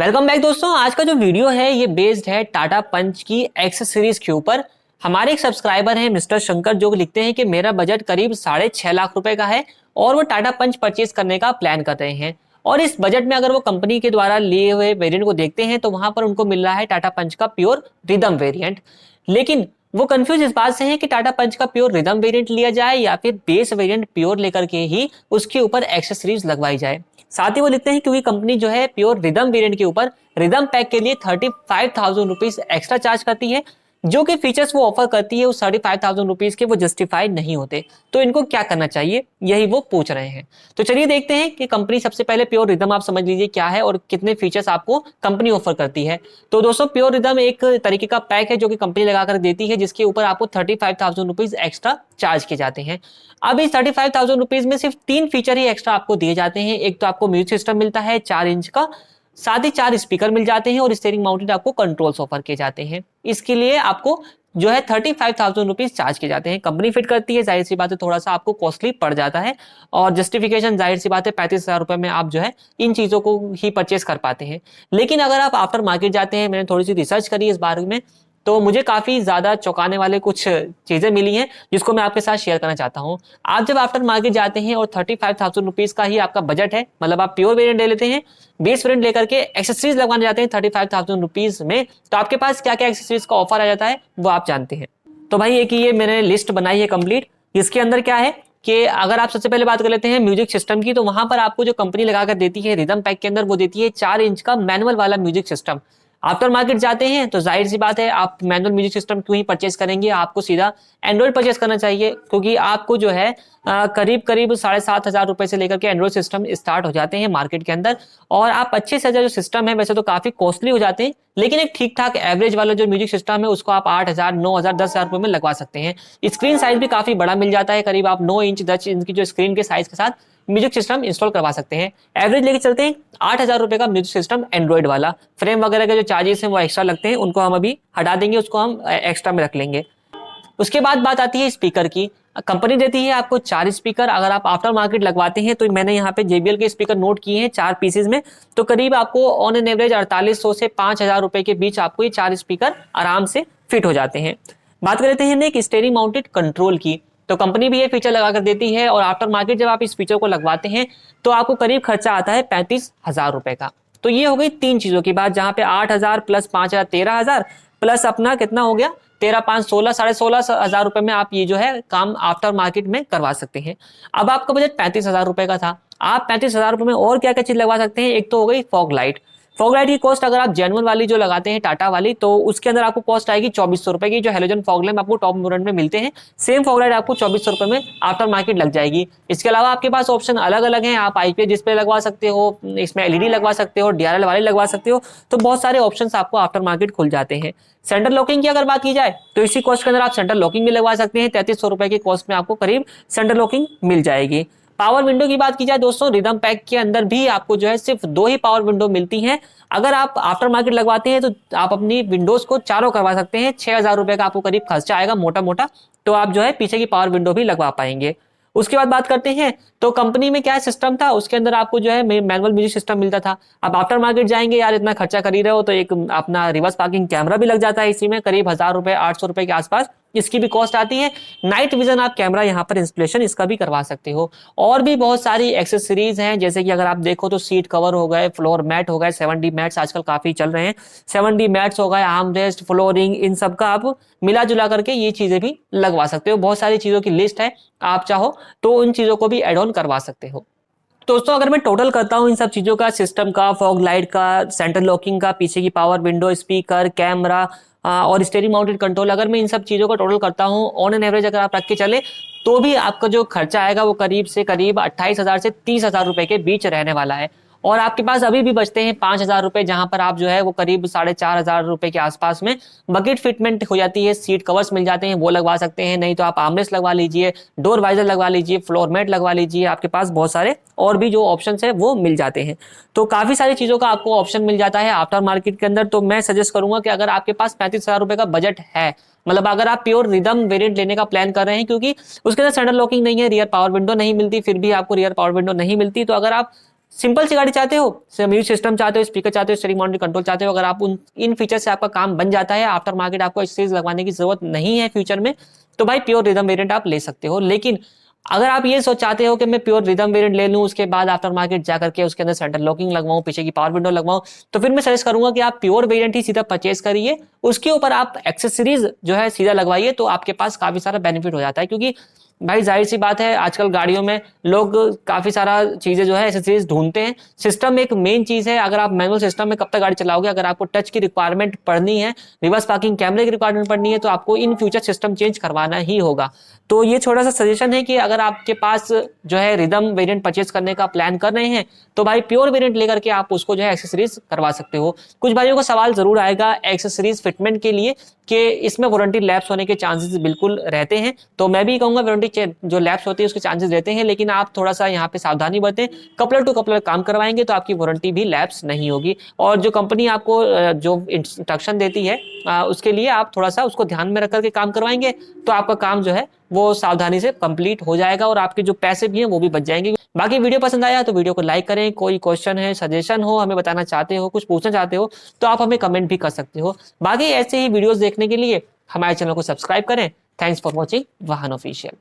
Welcome back दोस्तों। आज का जो वीडियो है ये बेस्ड है टाटा पंच की एक्स सीरीज के ऊपर। हमारे एक सब्सक्राइबर हैं मिस्टर शंकर जो लिखते हैं कि मेरा बजट करीब 6.5 लाख रुपए का है और वो टाटा पंच परचेज करने का प्लान कर रहे हैं। और इस बजट में अगर वो कंपनी के द्वारा लिए हुए वेरिएंट को देखते हैं तो वहां पर उनको मिल रहा है टाटा पंच का प्योर रिदम वेरिएंट। लेकिन वो कंफ्यूज इस बात से हैं कि टाटा पंच का प्योर रिदम वेरिएंट लिया जाए या फिर बेस वेरिएंट प्योर लेकर के ही उसके ऊपर एक्सेसरीज लगवाई जाए। साथ ही वो लिखते हैं क्योंकि कंपनी जो है प्योर रिदम वेरिएंट के ऊपर रिदम पैक के लिए 35,000 रुपीज एक्स्ट्रा चार्ज करती है। जो कि फीचर्स वो ऑफर करती है उस 35,000 रुपीज के वो जस्टिफाइड नहीं होते। तो इनको क्या करना चाहिए यही वो पूछ रहे हैं। तो चलिए देखते हैं कि कंपनी सबसे पहले प्योर रिदम आप समझ लीजिए क्या है और कितने फीचर्स आपको कंपनी ऑफर करती है। तो दोस्तों प्योर रिदम एक तरीके का पैक है जो कि कंपनी लगाकर देती है जिसके ऊपर आपको 35,000 रुपीज एक्स्ट्रा चार्ज किए जाते हैं। अब इस 35,000 रुपीज में सिर्फ 3 फीचर ही एक्स्ट्रा आपको दिए जाते हैं। एक तो आपको म्यूजिक सिस्टम मिलता है 4 इंच का, साथ ही 4 स्पीकर मिल जाते हैं और स्टीयरिंग माउंटेड आपको कंट्रोल्स ऑफर किए जाते हैं। इसके लिए आपको जो है 35,000 रुपीज चार्ज किए जाते हैं। कंपनी फिट करती है, जाहिर सी बात है थोड़ा सा आपको कॉस्टली पड़ जाता है और जस्टिफिकेशन जाहिर सी बात है 35,000 रुपए में आप जो है इन चीजों को ही परचेस कर पाते हैं। लेकिन अगर आप आफ्टर मार्केट जाते हैं, मैंने थोड़ी सी रिसर्च करी इस बारे में, तो मुझे काफी ज्यादा चौंकाने वाले कुछ चीजें मिली हैं जिसको मैं आपके साथ शेयर करना चाहता हूं। आप जब आफ्टर मार्केट जाते हैं और 35,000 रुपीज का ही आपका बजट है, मतलब आप प्योर वेरिएंट ले लेते हैं, बेस वेरिएंट लेकर के एक्सेसरीज लगवाने जाते हैं 35,000 रुपीज में, तो आपके पास क्या क्या एक्सेसरीज का ऑफर आ जाता है वो आप जानते हैं। तो भाई एक ये मैंने लिस्ट बनाई है कंप्लीट। इसके अंदर क्या है कि अगर आप सबसे पहले बात कर लेते हैं म्यूजिक सिस्टम की, तो वहां पर आपको जो कंपनी लगाकर देती है रिदम पैक के अंदर वो देती है 4 इंच का मैनुअल वाला म्यूजिक सिस्टम। आफ्टर मार्केट जाते हैं तो जाहिर सी बात है आप मैनुअल म्यूजिक सिस्टम क्यों ही परचेस करेंगे, आपको सीधा एंड्रॉइड परचेस करना चाहिए क्योंकि आपको जो है करीब करीब 7,500 रुपए से लेकर के एंड्रॉइड सिस्टम स्टार्ट हो जाते हैं मार्केट के अंदर। और आप अच्छे से अच्छा जो सिस्टम है वैसे तो काफी कॉस्टली हो जाते हैं, लेकिन एक ठीक ठाक एवरेज वाला जो म्यूजिक सिस्टम है उसको आप 8,000 9,000 10,000 रुपए में लगवा सकते हैं। स्क्रीन साइज भी काफी बड़ा मिल जाता है, करीब आप 9 इंच 10 इंच की जो स्क्रीन के साइज के साथ म्यूजिक सिस्टम इंस्टॉल करवा सकते हैं। एवरेज लेके चलते हैं 8,000 रुपए का म्यूजिक सिस्टम एंड्रॉइड वाला। फ्रेम वगैरह के जो चार्जेस हैं वो एक्स्ट्रा लगते हैं, उनको हम अभी हटा देंगे, उसको हम एक्स्ट्रा में रख लेंगे। उसके बाद बात आती है स्पीकर की। कंपनी देती है आपको 4 स्पीकर। अगर आप आफ्टर मार्केट लगवाते हैं तो मैंने यहाँ पे JBL के स्पीकर नोट किए हैं 4 पीसेज में, तो करीब आपको ऑन एन एवरेज 4,800 से 5,000 रुपए के बीच आपको ये 4 स्पीकर आराम से फिट हो जाते हैं। बात करते हैं एक स्टीयरिंग माउंटेड कंट्रोल की, तो कंपनी भी ये फीचर लगाकर देती है और आफ्टर मार्केट जब आप इस फीचर को लगवाते हैं तो आपको करीब खर्चा आता है 35,000 रुपए का। तो ये हो गई 3 चीजों की बात, जहां पे 8,000 प्लस 5,000 13,000 प्लस अपना कितना हो गया 13 5 16 16,500 रुपए में आप ये जो है काम आफ्टर मार्केट में करवा सकते हैं। अब आपका बजट 35,000 रुपए का था, आप 35,000 रुपए में और क्या क्या चीज लगवा सकते हैं। एक तो हो गई फॉग लाइट। फॉग लाइट की कॉस्ट अगर आप जेन्युइन वाली जो लगाते हैं टाटा वाली, तो उसके अंदर आपको कॉस्ट आएगी 2,400 रुपए की। जो हेलोजन फॉग लैम्प आपको टॉप ब्रांड में मिलते हैं, सेम फॉग लाइट आपको 2,400 रुपए में आफ्टर मार्केट लग जाएगी। इसके अलावा आपके पास ऑप्शन अलग अलग हैं, आप IPS डिस्प्ले लगवा सकते हो, इसमें LED लगवा सकते हो, DRL वाले लगवा सकते हो, तो बहुत सारे ऑप्शन आपको आफ्टर मार्केट खुल जाते हैं। सेंटर लॉकिंग की अगर बात की जाए तो इसी कॉस्ट के अंदर आप सेंटर लॉकिंग भी लगवा सकते हैं। 3,300 रुपए की कॉस्ट में आपको करीब सेंटर लॉकिंग मिल जाएगी। पावर विंडो की बात की जाए दोस्तों, रिदम पैक के अंदर भी आपको जो है सिर्फ 2 ही पावर विंडो मिलती हैं। अगर आप आफ्टर मार्केट लगवाते हैं तो आप अपनी विंडोज को चारों करवा सकते हैं। 6,000 रुपए का आपको करीब खर्चा आएगा मोटा मोटा, तो आप जो है पीछे की पावर विंडो भी लगवा पाएंगे। उसके बाद बात करते हैं तो कंपनी में क्या सिस्टम था, उसके अंदर आपको जो है मैनुअल म्यूजिक सिस्टम मिलता था। अब आफ्टर मार्केट जाएंगे, यार इतना खर्चा कर ही रहे हो तो एक अपना रिवर्स पार्किंग कैमरा भी लग जाता है इसी में, करीब 1,000 रुपए 800 रुपए के आसपास इसकी भी कॉस्ट आती है। नाइट विजन आप कैमरा यहाँ पर इंस्टॉलेशन इसका भी करवा सकते हो। और भी बहुत सारी एक्सेसरीज हैं, जैसे कि अगर आप देखो तो सीट कवर हो गए, फ्लोर मैट हो गए, 7D मैट्स आजकल काफी चल रहे हैं, 7D मैट्स हो गए, आर्म रेस्ट, फ्लोरिंग, इन सब का आप मिला जुला करके ये चीजें भी लगवा सकते हो। बहुत सारी चीजों की लिस्ट है, आप चाहो तो उन चीजों को भी एड ऑन करवा सकते हो। दोस्तों अगर मैं टोटल करता हूं इन सब चीजों का, सिस्टम का, फॉग लाइट का, सेंटर लॉकिंग का, पीछे की पावर विंडो, स्पीकर, कैमरा और स्टीयरिंग माउंटेड कंट्रोल, अगर मैं इन सब चीजों का टोटल करता हूं ऑन एन एवरेज अगर आप रख के चले तो भी आपका जो खर्चा आएगा वो करीब से करीब 28,000 से 30,000 रुपए के बीच रहने वाला है। और आपके पास अभी भी बचते हैं 5,000 रुपए, जहां पर आप जो है वो करीब 4,500 रुपए के आसपास में बकेट फिटमेंट हो जाती है, सीट कवर्स मिल जाते हैं वो लगवा सकते हैं। नहीं तो आप आर्मरेस्ट लगवा लीजिए, डोर वाइजर लगवा लीजिए, फ्लोर मैट लगवा लीजिए, आपके पास बहुत सारे और भी जो ऑप्शन है वो मिल जाते हैं। तो काफी सारी चीजों का आपको ऑप्शन मिल जाता है आफ्टर मार्केट के अंदर। तो मैं सजेस्ट करूंगा कि अगर आपके पास 35,000 रुपए का बजट है, मतलब अगर आप प्योर रिदम वेरिएंट लेने का प्लान कर रहे हैं, क्योंकि उसके अंदर सेंटर लॉकिंग नहीं है, रियर पावर विंडो नहीं मिलती, फिर भी आपको रियर पावर विंडो नहीं मिलती, तो अगर आप सिंपल सी गाड़ी चाहते हो, म्यूजिक सिस्टम चाहते हो, स्पीकर चाहते हो, स्टीयरिंग मॉनिटर कंट्रोल चाहते हो, अगर आप उन इन फीचर से आपका काम बन जाता है, आफ्टर मार्केट आपको एक्सेसरीज लगवाने की जरूरत नहीं है फ्यूचर में, तो भाई प्योर रिदम वेरिएंट आप ले सकते हो। लेकिन अगर आप ये सोच चाहते हो कि मैं प्योर रिदम वेरिएंट ले लूं, उसके बाद आफ्टर मार्केट जा करके उसके अंदर सेंटर लॉकिंग लगवाऊं, पीछे की पावर विंडो लगवाऊं, तो फिर मैं सजेस्ट करूंगा कि आप प्योर वेरिएंट ही सीधा परचेज करिए, उसके ऊपर आप एक्सेसरीज जो है सीधा लगवाइए, तो आपके पास काफी सारा बेनिफिट हो जाता है। क्योंकि भाई जाहिर सी बात है, आजकल गाड़ियों में लोग काफी सारा चीजें जो है एक्सेसरीज ढूंढते हैं। सिस्टम एक मेन चीज है, अगर आप मैनुअल सिस्टम में कब तक गाड़ी चलाओगे, अगर आपको टच की रिक्वायरमेंट पड़नी है, रिवर्स पार्किंग कैमरे की रिक्वायरमेंट पड़नी है, तो आपको इन फ्यूचर सिस्टम चेंज करवाना ही होगा। तो ये छोटा सा सजेशन है कि अगर आपके पास जो है रिदम वेरिएंट परचेज करने का प्लान कर रहे हैं, तो भाई प्योर वेरिएंट लेकर के आप उसको जो है एक्सेसरीज करवा सकते हो। कुछ भाइयों को सवाल जरूर आएगा एक्सेसरीज फिटमेंट के लिए कि इसमें वारंटी लैप्स होने के चांसेस बिल्कुल रहते हैं, तो मैं भी कहूंगा वारंटी जो लैप्स होती है उसके चांसेस रहते हैं, लेकिन आप थोड़ा सा यहाँ पे सावधानी बरतें, कपलर टू कपलर काम करवाएंगे तो आपकी वारंटी भी लैप्स नहीं होगी। और जो कंपनी आपको जो इंस्ट्रक्शन देती है उसके लिए आप थोड़ा सा उसको ध्यान में रख करके काम करवाएंगे, तो आपका काम जो है वो सावधानी से कंप्लीट हो जाएगा और आपके जो पैसे भी हैं वो भी बच जाएंगे। बाकी वीडियो पसंद आया तो वीडियो को लाइक करें, कोई क्वेश्चन है, सजेशन हो, हमें बताना चाहते हो, कुछ पूछना चाहते हो, तो आप हमें कमेंट भी कर सकते हो। बाकी ऐसे ही वीडियोस देखने के लिए हमारे चैनल को सब्सक्राइब करें। थैंक्स फॉर वॉचिंग वाहन ऑफिशियल।